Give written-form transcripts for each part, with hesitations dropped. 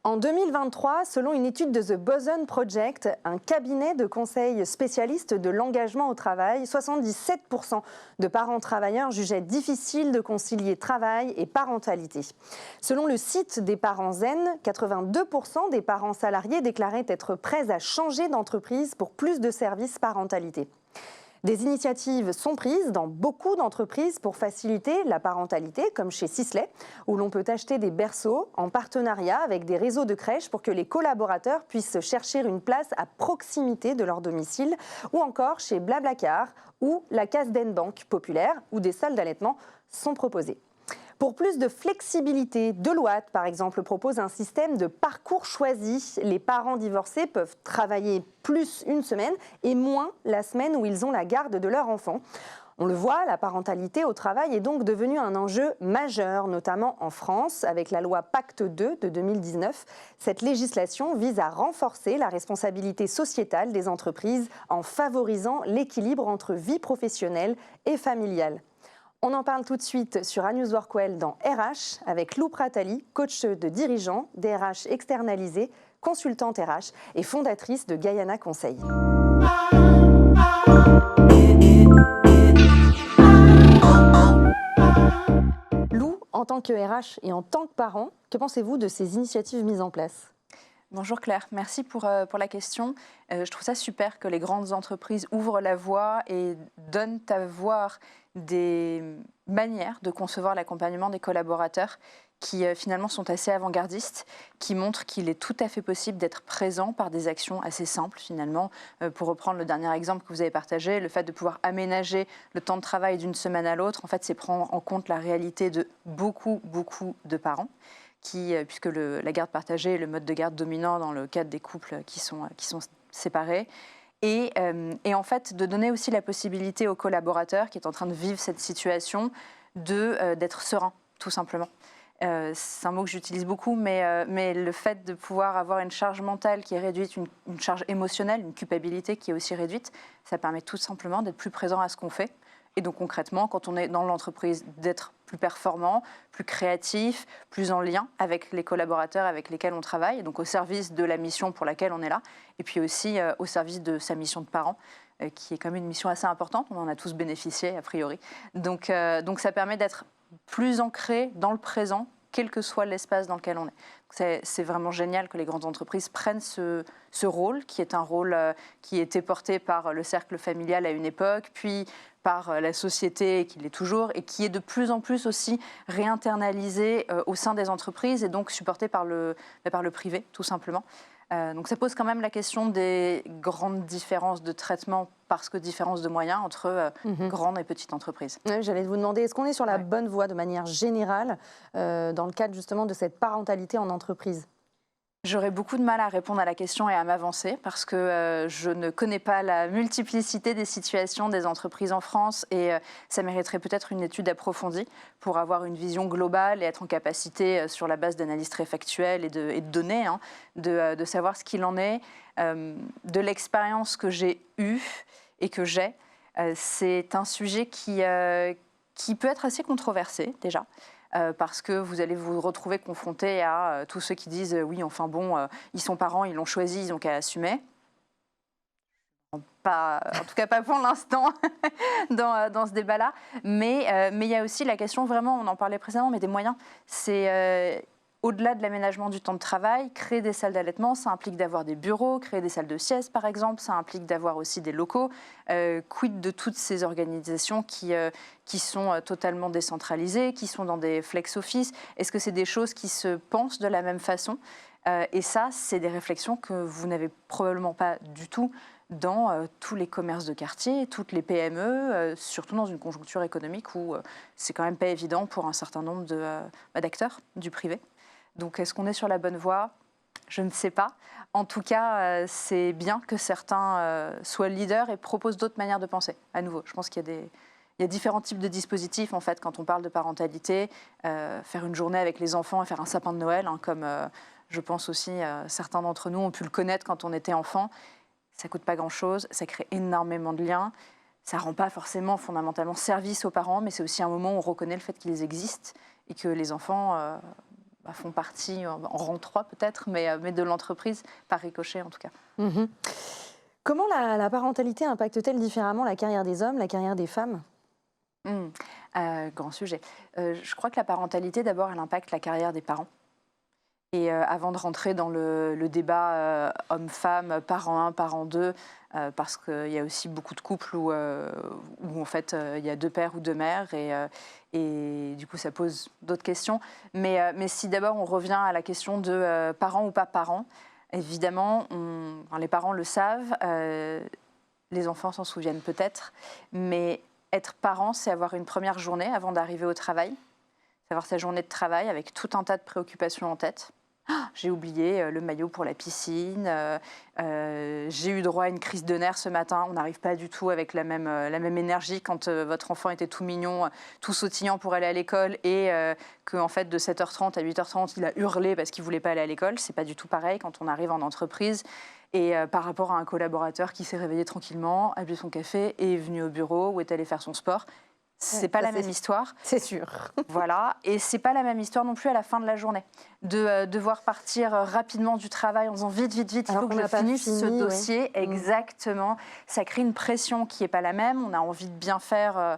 En 2023, selon une étude de The Boson Project, un cabinet de conseil spécialiste de l'engagement au travail, 77% de parents travailleurs jugeaient difficile de concilier travail et parentalité. Selon le site des parents zen, 82% des parents salariés déclaraient être prêts à changer d'entreprise pour plus de services parentalité. Des initiatives sont prises dans beaucoup d'entreprises pour faciliter la parentalité, comme chez Sisley, où l'on peut acheter des berceaux en partenariat avec des réseaux de crèches pour que les collaborateurs puissent chercher une place à proximité de leur domicile, ou encore chez Blablacar ou la Casden Bank populaire, où des salles d'allaitement sont proposées. Pour plus de flexibilité, Deloitte, par exemple, propose un système de parcours choisi. Les parents divorcés peuvent travailler plus une semaine et moins la semaine où ils ont la garde de leur enfant. On le voit, la parentalité au travail est donc devenue un enjeu majeur, notamment en France, avec la loi Pacte 2 de 2019. Cette législation vise à renforcer la responsabilité sociétale des entreprises en favorisant l'équilibre entre vie professionnelle et familiale. On en parle tout de suite sur News Workwell dans RH avec Lou Pratali, coach de dirigeants, DRH externalisée, consultante RH et fondatrice de Guyana Conseil. Lou, en tant que RH et en tant que parent, que pensez-vous de ces initiatives mises en place ? Bonjour Claire, merci pour la question. Je trouve ça super que les grandes entreprises ouvrent la voie et donnent à voir des manières de concevoir l'accompagnement des collaborateurs qui finalement sont assez avant-gardistes, qui montrent qu'il est tout à fait possible d'être présent par des actions assez simples finalement. Pour reprendre le dernier exemple que vous avez partagé, le fait de pouvoir aménager le temps de travail d'une semaine à l'autre, en fait, c'est prendre en compte la réalité de beaucoup de parents. Puisque la garde partagée est le mode de garde dominant dans le cadre des couples qui sont séparés. Et en fait, de donner aussi la possibilité aux collaborateurs qui est en train de vivre cette situation d'être serein, tout simplement. C'est un mot que j'utilise beaucoup, mais le fait de pouvoir avoir une charge mentale qui est réduite, une charge émotionnelle, une culpabilité qui est aussi réduite, ça permet tout simplement d'être plus présent à ce qu'on fait. Et donc concrètement, quand on est dans l'entreprise, d'être plus performant, plus créatif, plus en lien avec les collaborateurs avec lesquels on travaille, et donc au service de la mission pour laquelle on est là, et puis aussi au service de sa mission de parent, qui est quand même une mission assez importante, on en a tous bénéficié a priori. Donc ça permet d'être plus ancré dans le présent, quel que soit l'espace dans lequel on est. C'est vraiment génial que les grandes entreprises prennent ce rôle, qui est un rôle qui était porté par le cercle familial à une époque, puis par la société, qui l'est toujours, et qui est de plus en plus aussi réinternalisé au sein des entreprises et donc supporté par le privé, tout simplement. Donc ça pose quand même la question des grandes différences de traitement parce que différences de moyens entre grandes et petites entreprises. Oui, j'allais vous demander, est-ce qu'on est sur la bonne voie de manière générale dans le cadre justement de cette parentalité en entreprise ? J'aurais beaucoup de mal à répondre à la question et à m'avancer parce que je ne connais pas la multiplicité des situations des entreprises en France et ça mériterait peut-être une étude approfondie pour avoir une vision globale et être en capacité, sur la base d'analyses très factuelles et de données, de savoir ce qu'il en est. De l'expérience que j'ai eue et que j'ai, c'est un sujet qui peut être assez controversé déjà. Parce que vous allez vous retrouver confronté à tous ceux qui disent oui, enfin bon, ils sont parents, ils l'ont choisi, ils n'ont qu'à assumer. En tout cas pas pour l'instant dans ce débat-là. Mais il y a aussi la question, vraiment, on en parlait précédemment, mais des moyens. C'est au-delà de l'aménagement du temps de travail, créer des salles d'allaitement, ça implique d'avoir des bureaux, créer des salles de sieste par exemple, ça implique d'avoir aussi des locaux. Quid de toutes ces organisations qui sont totalement décentralisées, qui sont dans des flex-office? Est-ce que c'est des choses qui se pensent de la même façon? Et ça, c'est des réflexions que vous n'avez probablement pas du tout dans tous les commerces de quartier, toutes les PME, surtout dans une conjoncture économique où c'est quand même pas évident pour un certain nombre d'acteurs du privé. Donc, est-ce qu'on est sur la bonne voie? Je ne sais pas. En tout cas, c'est bien que certains soient leaders et proposent d'autres manières de penser. À nouveau, je pense qu'il y a différents types de dispositifs, en fait, quand on parle de parentalité. Faire une journée avec les enfants et faire un sapin de Noël, comme je pense aussi certains d'entre nous ont pu le connaître quand on était enfant. Ça ne coûte pas grand-chose, ça crée énormément de liens. Ça ne rend pas forcément fondamentalement service aux parents, mais c'est aussi un moment où on reconnaît le fait qu'ils existent et que les enfants font partie, en rang 3 peut-être, mais de l'entreprise, par ricochet en tout cas. Mhm. Comment la parentalité impacte-t-elle différemment la carrière des hommes, la carrière des femmes? Grand sujet. Je crois que la parentalité, d'abord, elle impacte la carrière des parents. Et avant de rentrer dans le débat homme-femme, parent 1, parent 2, parce qu'il y a aussi beaucoup de couples où en fait, il y a 2 pères ou 2 mères, et du coup, ça pose d'autres questions. Mais si d'abord on revient à la question de parents ou pas parents, évidemment, les parents le savent, les enfants s'en souviennent peut-être, mais être parent, c'est avoir une première journée avant d'arriver au travail, c'est avoir sa journée de travail avec tout un tas de préoccupations en tête. J'ai oublié le maillot pour la piscine, j'ai eu droit à une crise de nerfs ce matin, on n'arrive pas du tout avec la même énergie quand votre enfant était tout mignon, tout sautillant pour aller à l'école, et qu'en fait de 7h30 à 8h30 il a hurlé parce qu'il ne voulait pas aller à l'école. C'est pas du tout pareil quand on arrive en entreprise, et par rapport à un collaborateur qui s'est réveillé tranquillement, a bu son café et est venu au bureau ou est allé faire son sport. C'est pas la même histoire. C'est sûr. Voilà, et c'est pas la même histoire non plus à la fin de la journée. De devoir partir rapidement du travail en disant vite, il faut que je finisse ce dossier. Exactement. Ça crée une pression qui n'est pas la même. On a envie de bien faire.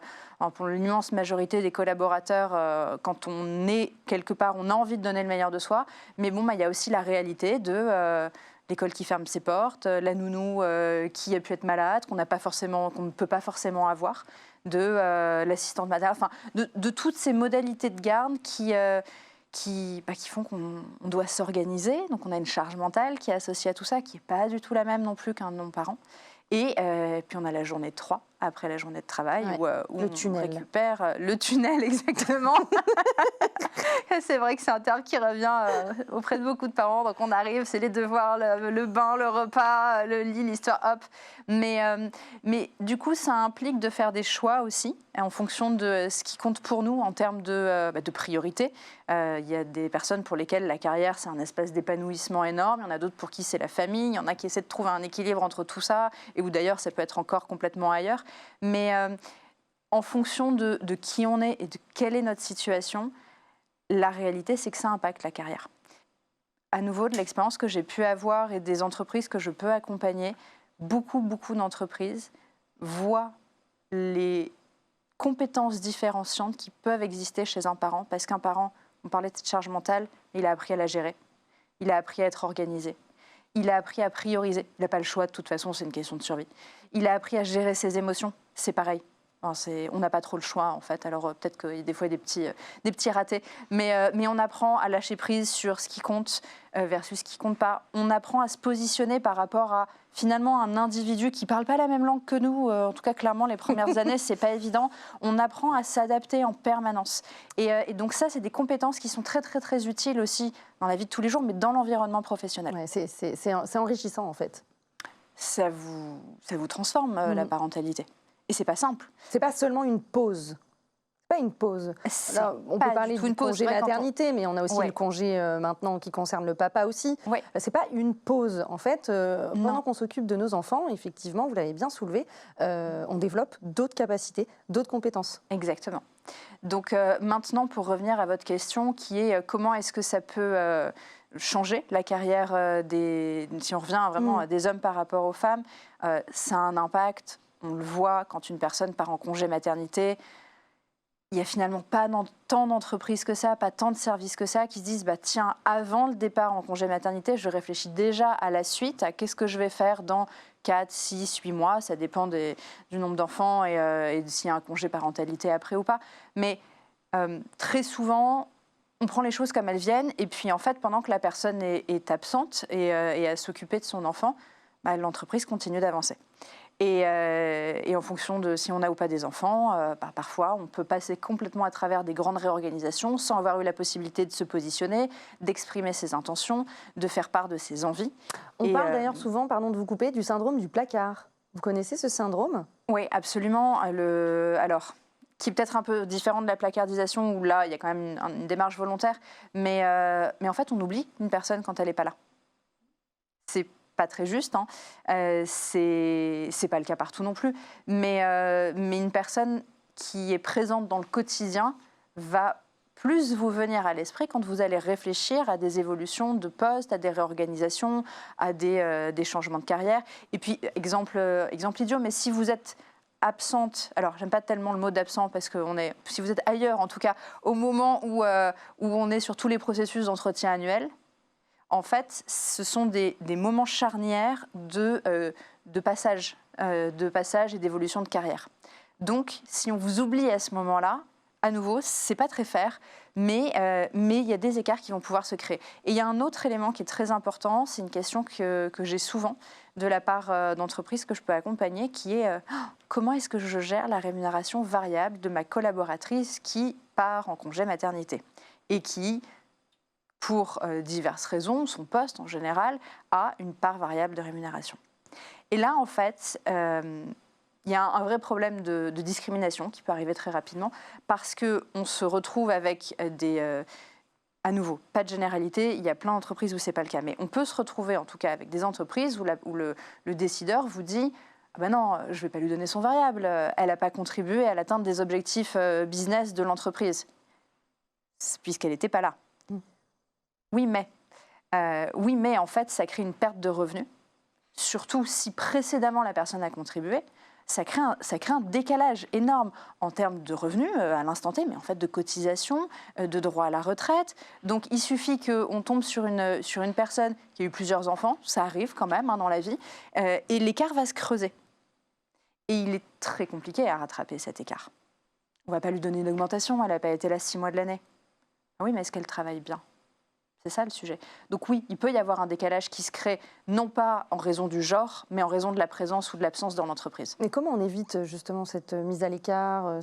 Pour l'immense majorité des collaborateurs, quand on est quelque part, on a envie de donner le meilleur de soi. Mais bon, il y a aussi la réalité de l'école qui ferme ses portes, la nounou qui a pu être malade, qu'on ne peut pas forcément avoir, de l'assistante maternelle, enfin, de toutes ces modalités de garde qui font qu'on doit s'organiser. Donc on a une charge mentale qui est associée à tout ça, qui n'est pas du tout la même non plus qu'un non-parent. Et puis on a la journée 3, après la journée de travail, où on récupère le tunnel, exactement. C'est vrai que c'est un terme qui revient auprès de beaucoup de parents. Donc on arrive, c'est les devoirs, le bain, le repas, le lit, l'histoire, hop. Mais du coup, ça implique de faire des choix aussi, en fonction de ce qui compte pour nous en termes de priorité. Il y a des personnes pour lesquelles la carrière, c'est un espace d'épanouissement énorme. Il y en a d'autres pour qui c'est la famille. Il y en a qui essaient de trouver un équilibre entre tout ça, et où d'ailleurs, ça peut être encore complètement ailleurs. Mais en fonction de qui on est et de quelle est notre situation, la réalité, c'est que ça impacte la carrière. À nouveau, de l'expérience que j'ai pu avoir et des entreprises que je peux accompagner, beaucoup d'entreprises voient les compétences différenciantes qui peuvent exister chez un parent, parce qu'un parent, on parlait de charge mentale, il a appris à la gérer, il a appris à être organisé, il a appris à prioriser, il n'a pas le choix de toute façon, c'est une question de survie, il a appris à gérer ses émotions, c'est pareil. On n'a pas trop le choix en fait, alors peut-être que des fois il y a des petits ratés, mais on apprend à lâcher prise sur ce qui compte versus ce qui compte pas. On apprend à se positionner par rapport à finalement un individu qui parle pas la même langue que nous, en tout cas clairement les premières années c'est pas évident. On apprend à s'adapter en permanence, et donc ça c'est des compétences qui sont très utiles aussi dans la vie de tous les jours, mais dans l'environnement professionnel. Ouais, c'est enrichissant en fait. Ça vous transforme la parentalité. Et c'est pas simple. C'est pas seulement une pause. Pas une pause. Alors, on peut parler du congé maternité, mais on a aussi le congé maintenant qui concerne le papa aussi. Ouais. C'est pas une pause. En fait, pendant qu'on s'occupe de nos enfants, effectivement, vous l'avez bien soulevé, on développe d'autres capacités, d'autres compétences. Exactement. Donc maintenant, pour revenir à votre question, qui est comment est-ce que ça peut changer la carrière si on revient vraiment des hommes par rapport aux femmes, ça a un impact. On le voit quand une personne part en congé maternité, il n'y a finalement pas tant d'entreprises que ça, pas tant de services que ça, qui se disent tiens, avant le départ en congé maternité, je réfléchis déjà à la suite, à qu'est-ce que je vais faire dans 4, 6, 8 mois, ça dépend du nombre d'enfants et s'il y a un congé parentalité après ou pas. Mais très souvent, on prend les choses comme elles viennent, et puis en fait, pendant que la personne est absente et à s'occuper de son enfant, l'entreprise continue d'avancer. Et en fonction de si on a ou pas des enfants, parfois on peut passer complètement à travers des grandes réorganisations sans avoir eu la possibilité de se positionner, d'exprimer ses intentions, de faire part de ses envies. On parle d'ailleurs souvent, pardon de vous couper, du syndrome du placard. Vous connaissez ce syndrome ? Oui, absolument. Alors, qui est peut-être un peu différent de la placardisation, où là il y a quand même une démarche volontaire, mais en fait on oublie une personne quand elle n'est pas là. C'est pas très juste, hein. C'est pas le cas partout non plus, mais une personne qui est présente dans le quotidien va plus vous venir à l'esprit quand vous allez réfléchir à des évolutions de poste, à des réorganisations, à des changements de carrière. Et puis, exemple idiot, mais si vous êtes absente, alors j'aime pas tellement le mot d'absent parce que si vous êtes ailleurs, en tout cas au moment où on est sur tous les processus d'entretien annuel, en fait, ce sont des moments charnières de passage et d'évolution de carrière. Donc, si on vous oublie à ce moment-là, à nouveau, c'est pas très fair, mais il y a des écarts qui vont pouvoir se créer. Et il y a un autre élément qui est très important, c'est une question que j'ai souvent de la part d'entreprises que je peux accompagner, qui est comment est-ce que je gère la rémunération variable de ma collaboratrice qui part en congé maternité et qui, pour diverses raisons, son poste en général, a une part variable de rémunération. Et là, en fait, il y a un vrai problème de discrimination qui peut arriver très rapidement parce qu'on se retrouve avec à nouveau, pas de généralité, il y a plein d'entreprises où ce n'est pas le cas, mais on peut se retrouver en tout cas avec des entreprises où le décideur vous dit ah ben non, je ne vais pas lui donner son variable, elle n'a pas contribué à l'atteinte des objectifs business de l'entreprise, puisqu'elle n'était pas là. Oui, mais en fait, ça crée une perte de revenus, surtout si précédemment la personne a contribué. Ça crée un décalage énorme en termes de revenus à l'instant T, mais en fait de cotisation, de droit à la retraite. Donc il suffit qu'on tombe sur une personne qui a eu plusieurs enfants, ça arrive quand même dans la vie, et l'écart va se creuser. Et il est très compliqué à rattraper cet écart. On ne va pas lui donner une augmentation, elle n'a pas été là 6 mois de l'année. Ah oui, mais est-ce qu'elle travaille bien ? C'est ça le sujet. Donc oui, il peut y avoir un décalage qui se crée, non pas en raison du genre, mais en raison de la présence ou de l'absence dans l'entreprise. Mais comment on évite justement cette mise à l'écart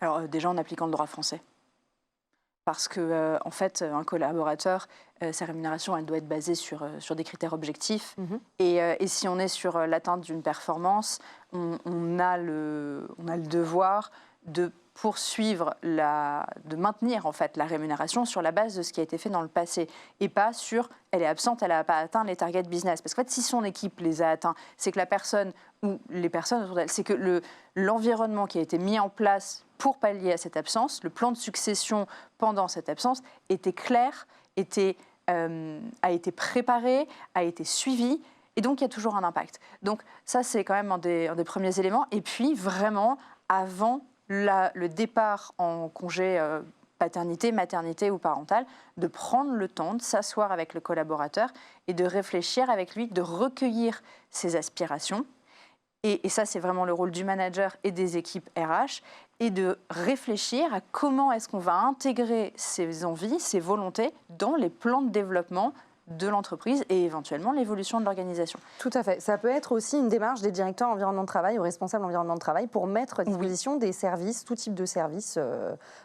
Alors déjà en appliquant le droit français. Parce que en fait, un collaborateur, sa rémunération, elle doit être basée sur des critères objectifs. Et si on est sur l'atteinte d'une performance, on a le devoir de poursuivre, de maintenir en fait la rémunération sur la base de ce qui a été fait dans le passé et pas sur elle est absente, elle n'a pas atteint les targets business. Parce qu'en fait, si son équipe les a atteints, c'est que la personne ou les personnes autour d'elle, c'est que l'environnement qui a été mis en place pour pallier à cette absence, le plan de succession pendant cette absence était clair, a été préparé, a été suivi. Et donc, il y a toujours un impact. Donc, ça, c'est quand même un des premiers éléments. Et puis, vraiment, avant le départ en congé paternité, maternité ou parental, de prendre le temps de s'asseoir avec le collaborateur et de réfléchir avec lui, de recueillir ses aspirations. Et ça, c'est vraiment le rôle du manager et des équipes RH, et de réfléchir à comment est-ce qu'on va intégrer ses envies, ses volontés dans les plans de développement de l'entreprise et éventuellement l'évolution de l'organisation. Tout à fait. Ça peut être aussi une démarche des directeurs environnement de travail ou responsables environnement de travail pour mettre à disposition des services, tout type de services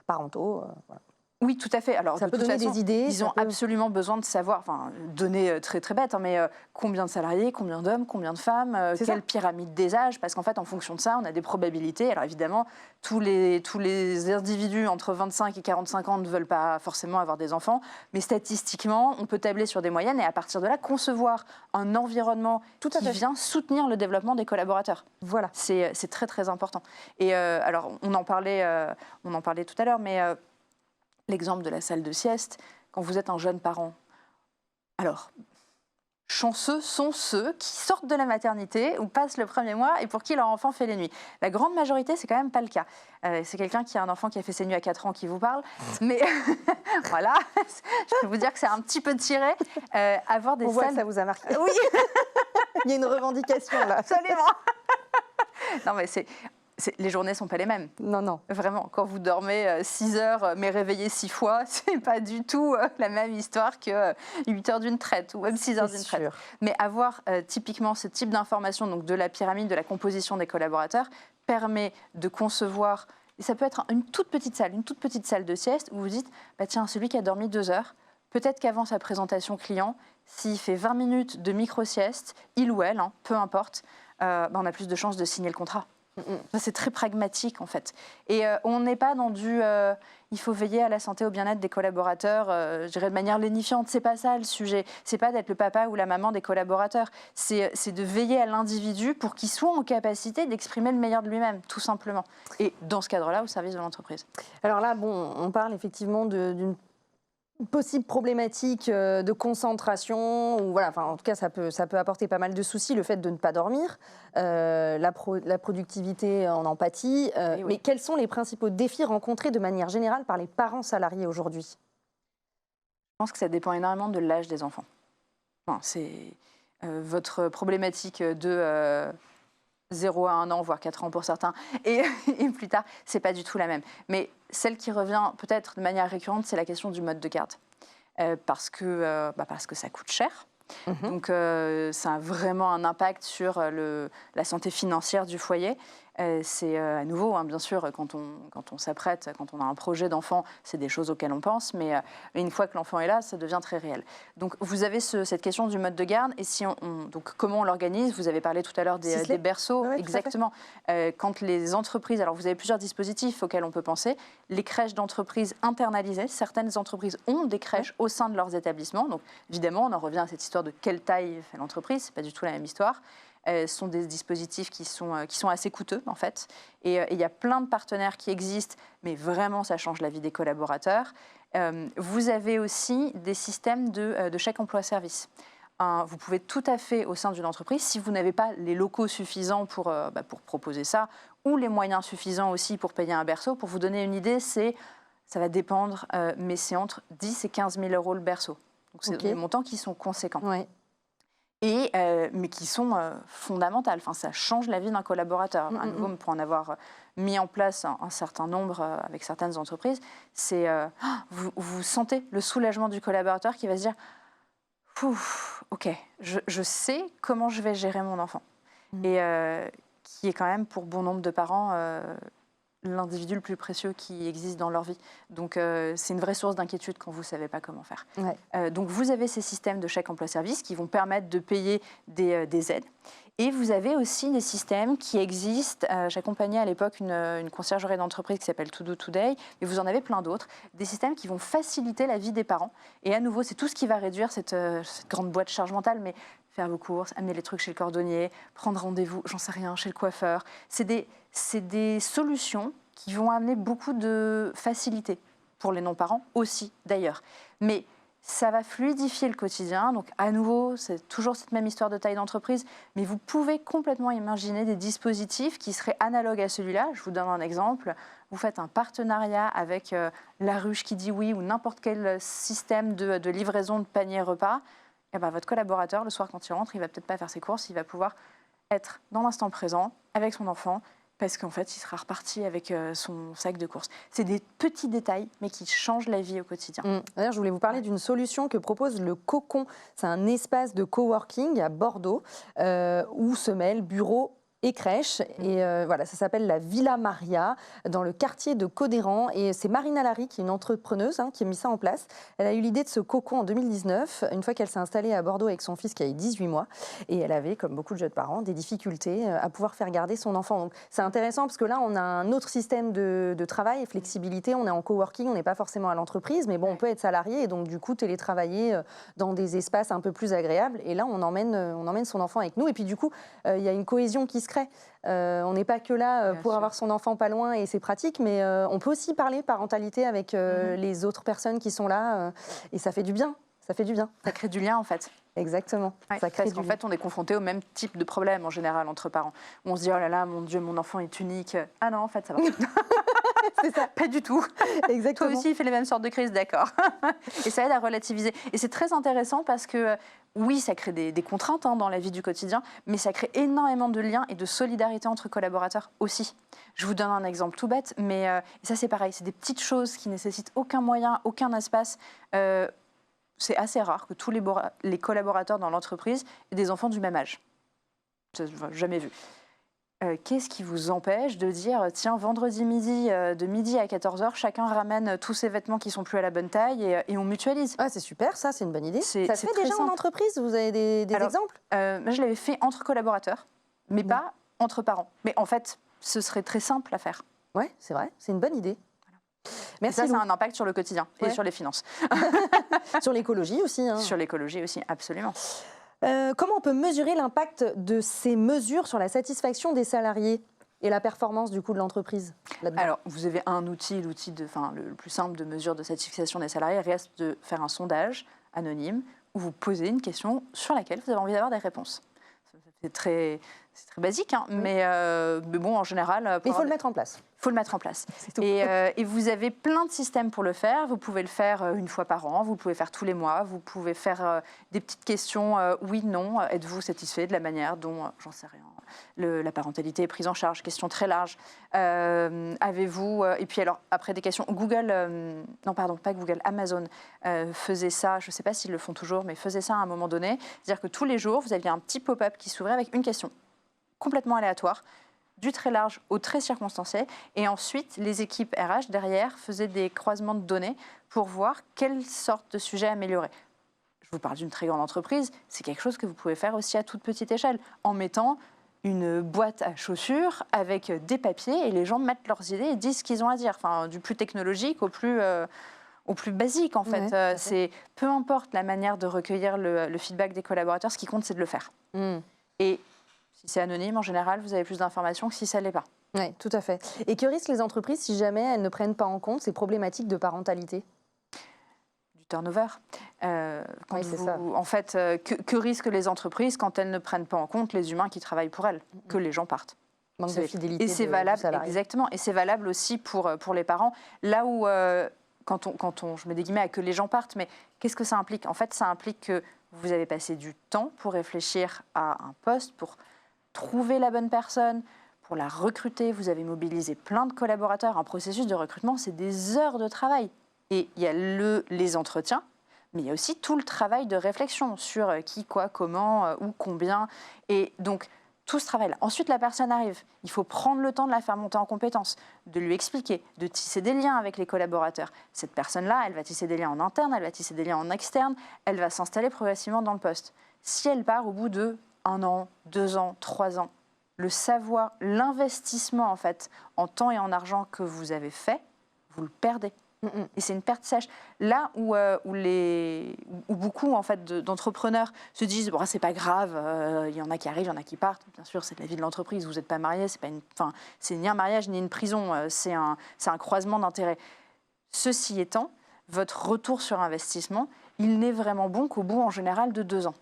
parentaux. Voilà. Oui, tout à fait. Alors, ça peut donner des idées. Ils ont absolument besoin de savoir, donner très très bête, mais combien de salariés, combien d'hommes, combien de femmes, quelle pyramide des âges, parce qu'en fait, en fonction de ça, on a des probabilités. Alors évidemment, tous les individus entre 25 et 45 ans ne veulent pas forcément avoir des enfants, mais statistiquement, on peut tabler sur des moyennes et à partir de là, concevoir un environnement qui vient soutenir le développement des collaborateurs. Voilà. C'est très très important. Et alors, on en parlait tout à l'heure, mais l'exemple de la salle de sieste, quand vous êtes un jeune parent. Alors, chanceux sont ceux qui sortent de la maternité ou passent le premier mois et pour qui leur enfant fait les nuits. La grande majorité, c'est quand même pas le cas. C'est quelqu'un qui a un enfant qui a fait ses nuits à 4 ans qui vous parle. Mais voilà, je peux vous dire que c'est un petit peu tiré. Avoir des On voit que ça vous a marqué. Oui. Il y a une revendication là. Absolument. Non, mais les journées ne sont pas les mêmes. Non. Vraiment, quand vous dormez 6 heures, mais réveillé 6 fois, c'est pas du tout la même histoire que 8 heures d'une traite ou même 6 heures d'une traite. Mais avoir typiquement ce type d'information, donc de la pyramide, de la composition des collaborateurs, permet de concevoir, et ça peut être une toute petite salle de sieste où vous dites, bah tiens, celui qui a dormi 2 heures, peut-être qu'avant sa présentation client, s'il fait 20 minutes de micro-sieste, il ou elle, peu importe, on a plus de chances de signer le contrat. Ça, c'est très pragmatique, en fait. Et on n'est pas dans du il faut veiller à la santé, au bien-être des collaborateurs, je dirais de manière lénifiante. C'est pas ça le sujet. C'est pas d'être le papa ou la maman des collaborateurs. C'est de veiller à l'individu pour qu'il soit en capacité d'exprimer le meilleur de lui-même, tout simplement. Et dans ce cadre-là, au service de l'entreprise. Alors là, bon, on parle effectivement d'une possible problématique de concentration, ou voilà, enfin, en tout cas, ça peut apporter pas mal de soucis, le fait de ne pas dormir, la productivité en empathie. Oui. Mais quels sont les principaux défis rencontrés de manière générale par les parents salariés aujourd'hui? Je pense que ça dépend énormément de l'âge des enfants. Enfin, c'est votre problématique de 0 à 1 an, voire 4 ans pour certains, et plus tard, c'est pas du tout la même. Mais celle qui revient peut-être de manière récurrente, c'est la question du mode de garde. Parce que ça coûte cher. Donc ça a vraiment un impact sur la santé financière du foyer. C'est à nouveau, bien sûr, quand on s'apprête, quand on a un projet d'enfant, c'est des choses auxquelles on pense, mais une fois que l'enfant est là, ça devient très réel. Donc vous avez cette question du mode de garde, et si donc comment on l'organise? Vous avez parlé tout à l'heure des berceaux, oui, exactement. Quand les entreprises, alors vous avez plusieurs dispositifs auxquels on peut penser, les crèches d'entreprises internalisées, certaines entreprises ont des crèches au sein de leurs établissements, donc évidemment on en revient à cette histoire de quelle taille fait l'entreprise, c'est pas du tout la même histoire. Sont des dispositifs qui sont assez coûteux, en fait. Et il y a plein de partenaires qui existent, mais vraiment, ça change la vie des collaborateurs. Vous avez aussi des systèmes de chèque emploi-service. Vous pouvez tout à fait, au sein d'une entreprise, si vous n'avez pas les locaux suffisants pour proposer ça, ou les moyens suffisants aussi pour payer un berceau, pour vous donner une idée, ça va dépendre, mais c'est entre 10 et 15 000 euros le berceau. Donc c'est des montants qui sont conséquents. Ouais. Mais qui sont fondamentales. Enfin, ça change la vie d'un collaborateur. À nouveau, pour en avoir mis en place un certain nombre avec certaines entreprises, c'est vous sentez le soulagement du collaborateur qui va se dire « Ok, je sais comment je vais gérer mon enfant. » Et qui est quand même, pour bon nombre de parents, l'individu le plus précieux qui existe dans leur vie. Donc, c'est une vraie source d'inquiétude quand vous ne savez pas comment faire. Ouais. Donc, vous avez ces systèmes de chèque emploi-service qui vont permettre de payer des aides. Et vous avez aussi des systèmes qui existent. J'accompagnais à l'époque une conciergerie d'entreprise qui s'appelle To Do Today, et vous en avez plein d'autres. Des systèmes qui vont faciliter la vie des parents. Et à nouveau, c'est tout ce qui va réduire cette grande boîte de charge mentale, mais faire vos courses, amener les trucs chez le cordonnier, prendre rendez-vous, j'en sais rien, chez le coiffeur. C'est des solutions qui vont amener beaucoup de facilité pour les non-parents aussi, d'ailleurs. Mais ça va fluidifier le quotidien. Donc, à nouveau, c'est toujours cette même histoire de taille d'entreprise, mais vous pouvez complètement imaginer des dispositifs qui seraient analogues à celui-là. Je vous donne un exemple. Vous faites un partenariat avec La Ruche qui dit oui, ou n'importe quel système de livraison de panier repas. Et ben, votre collaborateur, le soir, quand il rentre, il ne va peut-être pas faire ses courses, il va pouvoir être dans l'instant présent avec son enfant, parce qu'en fait, il sera reparti avec son sac de courses. C'est des petits détails, mais qui changent la vie au quotidien. D'ailleurs, je voulais vous parler d'une solution que propose le Cocon. C'est un espace de coworking à Bordeaux où se mêlent bureaux et crèche. Et voilà, ça s'appelle la Villa Maria, dans le quartier de Codéran. Et c'est Marina Larry, qui est une entrepreneuse, qui a mis ça en place. Elle a eu l'idée de ce cocon en 2019, une fois qu'elle s'est installée à Bordeaux avec son fils qui avait 18 mois. Et elle avait, comme beaucoup de jeunes parents, des difficultés à pouvoir faire garder son enfant. Donc c'est intéressant parce que là, on a un autre système de travail et flexibilité. On est en coworking, on n'est pas forcément à l'entreprise, mais bon, on peut être salarié et donc du coup télétravailler dans des espaces un peu plus agréables. Et là, on emmène son enfant avec nous. Et puis du coup, il y a une cohésion qui se crée. On n'est pas que là pour avoir son enfant pas loin et c'est pratique, mais on peut aussi parler parentalité avec les autres personnes qui sont là et ça fait du bien. Ça fait du bien. Ça crée du lien en fait. Exactement. Ouais, parce qu'en fait, on est confronté au même type de problème en général entre parents. Où on se dit oh là là, mon Dieu, mon enfant est unique. Ah non, en fait, ça va. C'est ça. Pas du tout. Exactement. Toi aussi, il fait les mêmes sortes de crises, d'accord. Et ça aide à relativiser. Et c'est très intéressant parce que oui, ça crée des contraintes dans la vie du quotidien, mais ça crée énormément de liens et de solidarité entre collaborateurs aussi. Je vous donne un exemple tout bête, mais ça c'est pareil, c'est des petites choses qui nécessitent aucun moyen, aucun espace. C'est assez rare que tous les collaborateurs dans l'entreprise aient des enfants du même âge. Ça, jamais vu. Qu'est-ce qui vous empêche de dire tiens, vendredi midi, de midi à 14h, chacun ramène tous ses vêtements qui sont plus à la bonne taille et on mutualise. Ah, c'est super, ça, c'est une bonne idée. Ça se fait déjà simple. en entreprise? Vous avez des exemples? Moi, je l'avais fait entre collaborateurs, mais pas entre parents. Mais en fait, ce serait très simple à faire. Oui, c'est vrai, c'est une bonne idée. Merci. Et ça a un impact sur le quotidien et sur les finances. Sur l'écologie aussi. Hein. Sur l'écologie aussi, absolument. Comment on peut mesurer l'impact de ces mesures sur la satisfaction des salariés et la performance du coup de l'entreprise? Alors, vous avez un outil, le plus simple de mesure de satisfaction des salariés reste de faire un sondage anonyme où vous posez une question sur laquelle vous avez envie d'avoir des réponses. C'est très basique, hein, mais bon, en général... Il faut le mettre en place. Il faut le mettre en place. Et vous avez plein de systèmes pour le faire. Vous pouvez le faire une fois par an, vous pouvez faire tous les mois, vous pouvez faire des petites questions oui, non. Êtes-vous satisfait de la manière dont, j'en sais rien, la parentalité est prise en charge? Question très large. Avez-vous... et puis alors, après des questions... Amazon faisait ça, je ne sais pas s'ils le font toujours, mais faisait ça à un moment donné. C'est-à-dire que tous les jours, vous aviez un petit pop-up qui s'ouvrait avec une question complètement aléatoire, du très large au très circonstancié. Et ensuite, les équipes RH, derrière, faisaient des croisements de données pour voir quelle sorte de sujet améliorer. Je vous parle d'une très grande entreprise, c'est quelque chose que vous pouvez faire aussi à toute petite échelle, en mettant une boîte à chaussures avec des papiers et les gens mettent leurs idées et disent ce qu'ils ont à dire. Enfin, du plus technologique au plus basique, en fait. Ouais, c'est peu importe la manière de recueillir le feedback des collaborateurs, ce qui compte, c'est de le faire. Et si c'est anonyme, en général, vous avez plus d'informations que si ça ne l'est pas. Oui, tout à fait. Et que risquent les entreprises si jamais elles ne prennent pas en compte ces problématiques de parentalité? Du turnover. C'est ça. En fait, que risquent les entreprises quand elles ne prennent pas en compte les humains qui travaillent pour elles? Que les gens partent. Manque de fidélité. Et c'est valable, exactement. Et c'est valable aussi pour les parents. Là où, je mets des guillemets à que les gens partent, mais qu'est-ce que ça implique? En fait, ça implique que vous avez passé du temps pour réfléchir à un poste, pour trouver la bonne personne, pour la recruter. Vous avez mobilisé plein de collaborateurs. Un processus de recrutement, c'est des heures de travail. Et il y a les entretiens, mais il y a aussi tout le travail de réflexion sur qui, quoi, comment, où, combien. Et donc, tout ce travail-là. Ensuite, la personne arrive. Il faut prendre le temps de la faire monter en compétences, de lui expliquer, de tisser des liens avec les collaborateurs. Cette personne-là, elle va tisser des liens en interne, elle va tisser des liens en externe, elle va s'installer progressivement dans le poste. Si elle part au bout de 1 an, 2 ans, 3 ans, le savoir, l'investissement en fait, en temps et en argent que vous avez fait, vous le perdez. Et c'est une perte sèche. Là où beaucoup en fait, d'entrepreneurs se disent bon, c'est pas grave, il y en a qui arrivent, il y en a qui partent. Bien sûr, c'est la vie de l'entreprise, vous n'êtes pas marié, c'est ni un mariage ni une prison, c'est un croisement d'intérêts. Ceci étant, votre retour sur investissement, il n'est vraiment bon qu'au bout en général de 2 ans.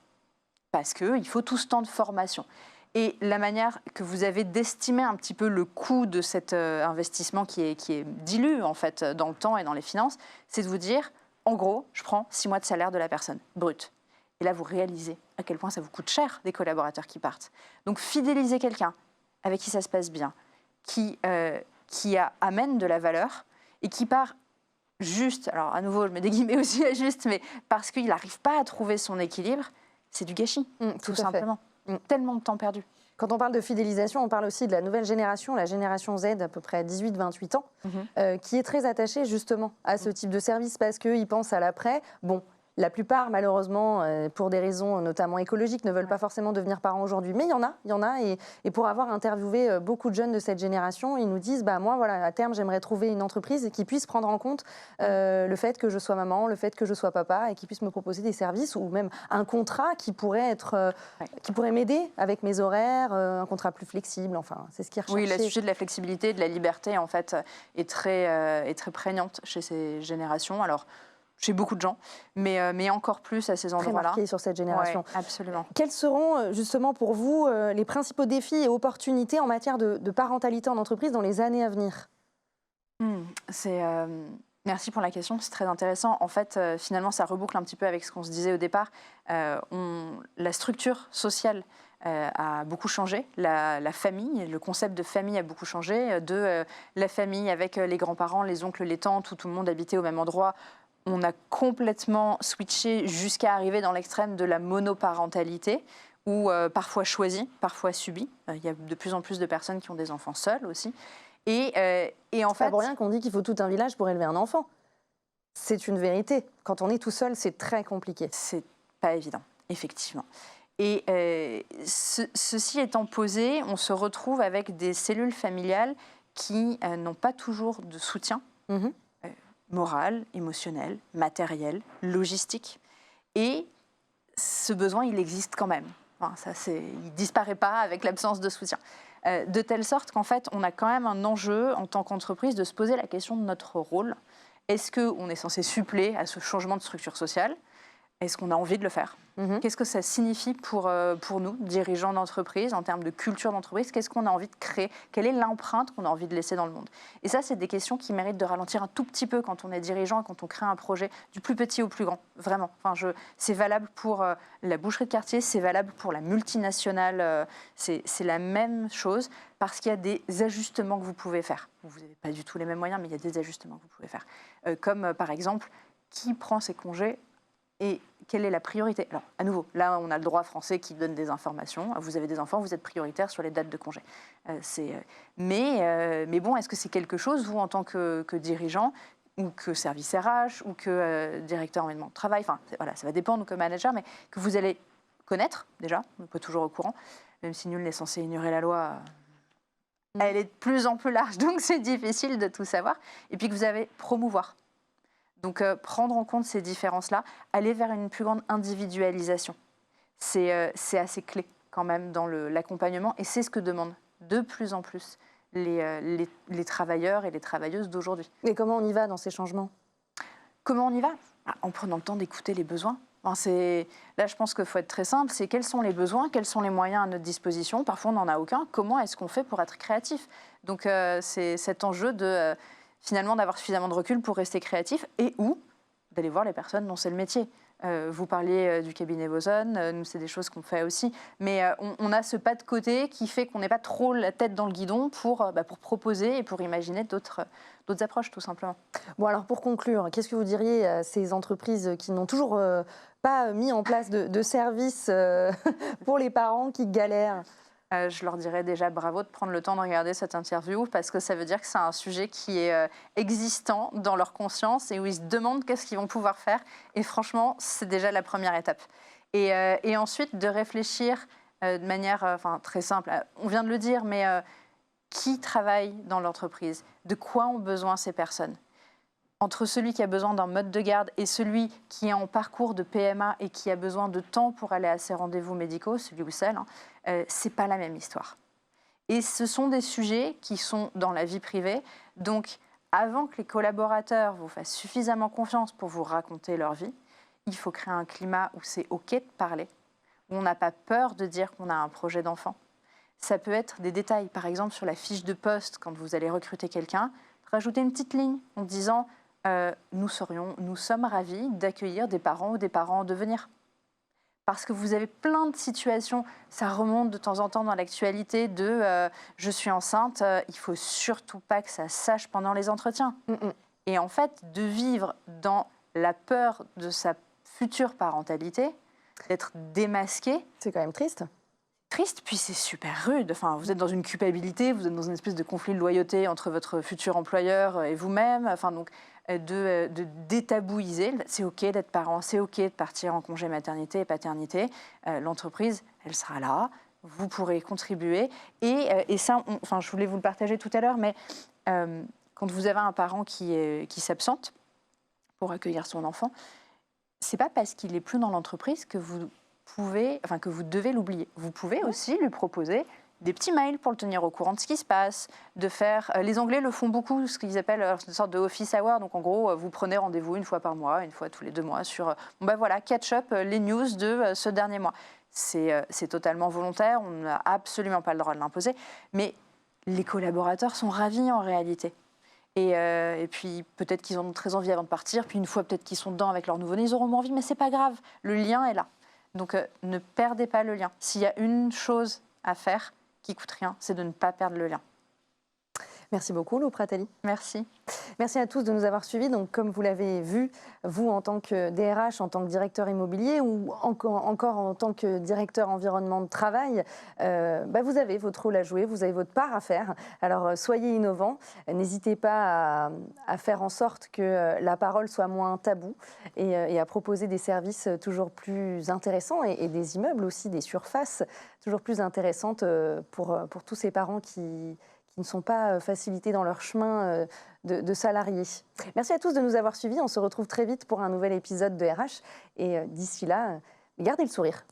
Parce qu'il faut tout ce temps de formation. Et la manière que vous avez d'estimer un petit peu le coût de cet investissement qui est dilu en fait dans le temps et dans les finances, c'est de vous dire, en gros, je prends 6 mois de salaire de la personne, brut. Et là, vous réalisez à quel point ça vous coûte cher des collaborateurs qui partent. Donc, fidéliser quelqu'un avec qui ça se passe bien, qui amène de la valeur et qui part juste, alors à nouveau, je mets des guillemets aussi à juste, mais parce qu'il n'arrive pas à trouver son équilibre, c'est du gâchis, tout simplement. Tellement de temps perdu. Quand on parle de fidélisation, on parle aussi de la nouvelle génération, la génération Z, à peu près 18-28 ans, qui est très attachée justement à ce type de service parce qu'ils pensent à l'après. Bon, la plupart, malheureusement, pour des raisons notamment écologiques, ne veulent pas forcément devenir parents aujourd'hui. Mais il y en a. Et pour avoir interviewé beaucoup de jeunes de cette génération, ils nous disent, moi, voilà, à terme, j'aimerais trouver une entreprise qui puisse prendre en compte le fait que je sois maman, le fait que je sois papa, et qui puisse me proposer des services ou même un contrat qui pourrait m'aider avec mes horaires, un contrat plus flexible. Enfin, c'est ce qu'ils recherchent. Oui, le sujet de la flexibilité, de la liberté, en fait, est très prégnante chez ces générations. Alors, chez beaucoup de gens, mais encore plus à ces endroits-là. Très marqué sur cette génération. Ouais, absolument. Quels seront justement pour vous les principaux défis et opportunités en matière de parentalité en entreprise dans les années à venir? Merci pour la question, c'est très intéressant. En fait, finalement, ça reboucle un petit peu avec ce qu'on se disait au départ. La structure sociale a beaucoup changé. La famille, le concept de famille a beaucoup changé. La famille avec les grands-parents, les oncles, les tantes, où tout le monde habitait au même endroit. On a complètement switché jusqu'à arriver dans l'extrême de la monoparentalité, ou parfois choisie, parfois subie. Il y a de plus en plus de personnes qui ont des enfants seuls aussi. Et en fait, pas pour rien qu'on dit qu'il faut tout un village pour élever un enfant. C'est une vérité. Quand on est tout seul, c'est très compliqué. C'est pas évident, effectivement. Et ceci étant posé, on se retrouve avec des cellules familiales qui n'ont pas toujours de soutien moral, émotionnel, matériel, logistique. Et ce besoin, il existe quand même. Enfin, il ne disparaît pas avec l'absence de soutien. De telle sorte qu'en fait, on a quand même un enjeu en tant qu'entreprise de se poser la question de notre rôle. Est-ce qu'on est censé suppléer à ce changement de structure sociale ? Est-ce qu'on a envie de le faire ? Qu'est-ce que ça signifie pour nous, dirigeants d'entreprise, en termes de culture d'entreprise ? Qu'est-ce qu'on a envie de créer ? Quelle est l'empreinte qu'on a envie de laisser dans le monde ? Et ça, c'est des questions qui méritent de ralentir un tout petit peu quand on est dirigeant et quand on crée un projet, du plus petit au plus grand, vraiment. Enfin, c'est valable pour la boucherie de quartier, c'est valable pour la multinationale, c'est la même chose, parce qu'il y a des ajustements que vous pouvez faire. Vous n'avez pas du tout les mêmes moyens, mais il y a des ajustements que vous pouvez faire. Comme par exemple, qui prend ses congés ? Et quelle est la priorité ? Alors, à nouveau, là, on a le droit français qui donne des informations. Vous avez des enfants, vous êtes prioritaire sur les dates de congé. Mais bon, est-ce que c'est quelque chose, vous, en tant que dirigeant, ou que service RH, ou que directeur en événement de travail, enfin, voilà, ça va dépendre, ou que manager, mais que vous allez connaître, déjà, on n'est pas toujours au courant, même si nul n'est censé ignorer la loi, elle est de plus en plus large, donc c'est difficile de tout savoir. Et puis que vous allez promouvoir. Donc, prendre en compte ces différences-là, aller vers une plus grande individualisation, c'est assez clé quand même dans l'accompagnement. Et c'est ce que demandent de plus en plus les travailleurs et les travailleuses d'aujourd'hui. Et comment on y va dans ces changements ? Comment on y va ? En prenant le temps d'écouter les besoins. Enfin, là, je pense qu'il faut être très simple. C'est quels sont les besoins, quels sont les moyens à notre disposition. Parfois, on n'en a aucun. Comment est-ce qu'on fait pour être créatif ? Donc, c'est cet enjeu de... finalement, d'avoir suffisamment de recul pour rester créatif et ou d'aller voir les personnes dont c'est le métier. Vous parliez du cabinet Boson, nous, c'est des choses qu'on fait aussi. Mais on a ce pas de côté qui fait qu'on n'est pas trop la tête dans le guidon pour proposer et pour imaginer d'autres approches, tout simplement. Bon, alors pour conclure, qu'est-ce que vous diriez à ces entreprises qui n'ont toujours pas mis en place de services pour les parents qui galèrent ? Je leur dirais déjà bravo de prendre le temps de regarder cette interview parce que ça veut dire que c'est un sujet qui est existant dans leur conscience et où ils se demandent qu'est-ce qu'ils vont pouvoir faire. Et franchement, c'est déjà la première étape. Et ensuite, de réfléchir de manière très simple. On vient de le dire, mais qui travaille dans l'entreprise ? De quoi ont besoin ces personnes ? Entre celui qui a besoin d'un mode de garde et celui qui est en parcours de PMA et qui a besoin de temps pour aller à ses rendez-vous médicaux, celui ou celle, c'est pas la même histoire. Et ce sont des sujets qui sont dans la vie privée. Donc, avant que les collaborateurs vous fassent suffisamment confiance pour vous raconter leur vie, il faut créer un climat où c'est OK de parler, où on n'a pas peur de dire qu'on a un projet d'enfant. Ça peut être des détails, par exemple sur la fiche de poste, quand vous allez recruter quelqu'un, rajouter une petite ligne en disant nous sommes ravis d'accueillir des parents ou des parents en devenir. Parce que vous avez plein de situations, ça remonte de temps en temps dans l'actualité de je suis enceinte, il ne faut surtout pas que ça sache pendant les entretiens. Et en fait, de vivre dans la peur de sa future parentalité, d'être démasqué. C'est quand même triste. Triste, puis c'est super rude. Enfin, vous êtes dans une culpabilité, vous êtes dans une espèce de conflit de loyauté entre votre futur employeur et vous-même. Enfin, donc, de détabouiser. C'est OK d'être parent, c'est OK de partir en congé maternité et paternité. L'entreprise, elle sera là, vous pourrez contribuer. Et ça, je voulais vous le partager tout à l'heure, mais quand vous avez un parent qui s'absente pour accueillir son enfant, c'est pas parce qu'il n'est plus dans l'entreprise que vous devez l'oublier. Vous pouvez aussi lui proposer des petits mails pour le tenir au courant de ce qui se passe, de faire... Les Anglais le font beaucoup, ce qu'ils appellent une sorte de office hour. Donc en gros, vous prenez rendez-vous une fois par mois, une fois tous les 2 mois sur, catch up les news de ce dernier mois. C'est totalement volontaire, on n'a absolument pas le droit de l'imposer, mais les collaborateurs sont ravis en réalité. Et puis peut-être qu'ils en ont très envie avant de partir, puis une fois peut-être qu'ils sont dedans avec leur nouveau-né, ils auront moins envie, mais c'est pas grave, le lien est là. Donc ne perdez pas le lien. S'il y a une chose à faire qui coûte rien, c'est de ne pas perdre le lien. Merci beaucoup, Lou Pratelli. Merci. Merci à tous de nous avoir suivis. Donc, comme vous l'avez vu, vous en tant que DRH, en tant que directeur immobilier ou encore en tant que directeur environnement de travail, vous avez votre rôle à jouer, vous avez votre part à faire. Alors, soyez innovants. N'hésitez pas à faire en sorte que la parole soit moins taboue et à proposer des services toujours plus intéressants et des immeubles aussi, des surfaces toujours plus intéressantes pour tous ces parents qui ne sont pas facilités dans leur chemin de salariés. Merci à tous de nous avoir suivis. On se retrouve très vite pour un nouvel épisode de RH. Et d'ici là, gardez le sourire.